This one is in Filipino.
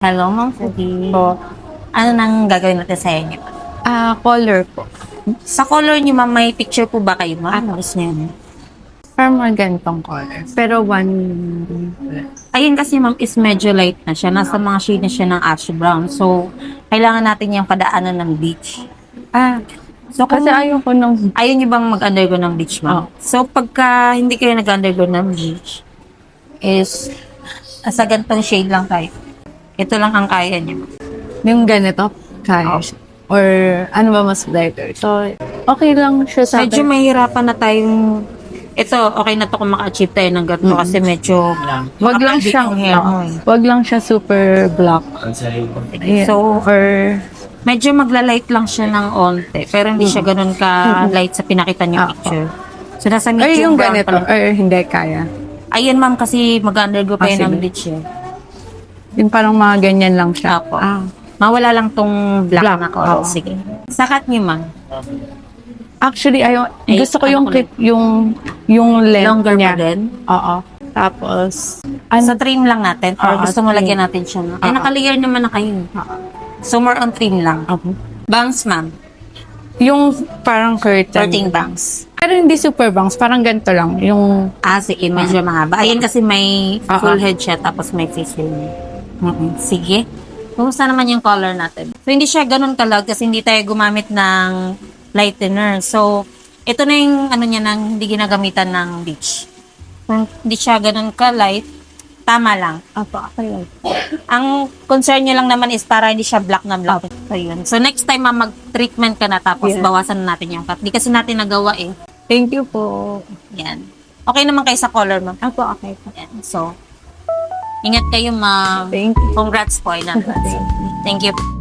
Hello, Ma'am Foodie. Po. Ano nang gagawin natin sa inyo? Color po. Sa color niyo, Ma'am, may picture po ba kayo, Ma'am? Gusto niyo yun? Parang mga ganitong color. Pero one... Ayun kasi, Ma'am, is medyo light na siya. Nasa mga shade na siya ng ash brown. So, kailangan natin yung padaanan ng bleach. So, Kasi ayoko nung... ayaw niyo bang mag-undergo ng bleach, Ma'am? So, pagka hindi kayo nag-undergo ng bleach, is sa ganitong shade lang tayo. Ito lang ang kaya niyo. Yung ganito, kaya siya. Or ano ba mas lighter. So, okay lang siya sa Medyo akin. mahirapan na tayong ito, okay na to kung maka-achieve tayo ng ganito kasi medyo Wag lang siyang... hair mo eh. Wag lang siya super black. Yeah. So, Or... medyo magla-light lang siya ng onte, pero hindi siya ganun ka-light sa pinakita niyo picture. So, nasa Or medium yung brown ganito. pa lang. Or hindi kaya. Ayun, Ma'am, kasi mag-undergo pa yun ng Sige. bleach eh. Yung parang mga ganyan lang siya. Apo. Mawala lang tong black na color. Oo. Sige. Sakat niyo, Ma'am. Actually, gusto ko yung ano clip, yung length Longer niya. pa din. Oo. Tapos, Sa trim lang natin or Oo, gusto mo trim. lagyan natin siya. Ay, naka-layer naman na kayo. So, more on trim lang. Bangs, Ma'am. yung parang curtain. Curtain bangs. Pero hindi super bangs, parang ganito lang. Yung, Sige, medyo mahaba. Ayan kasi may full Oo. head siya tapos may face film. Sige. Kumusta naman yung color natin? So, hindi siya ganun kalag kasi hindi tayo gumamit ng lightener. So, ito na yung ano niya nang hindi ginagamitan ng bleach. Kung hindi siya ganun ka-light, tama lang. okay. Ang concern niya lang naman is para hindi siya black na black. So, yun. So, next time mag-treatment ka na tapos Yeah. bawasan na natin yung cut. Di kasi natin nagawa eh. Thank you po. Yan. Okay naman kayo sa color, Ma'am. Okay po. Yan. So, ingat kayo, Ma'am. Thank you. Congrats po. Thank you.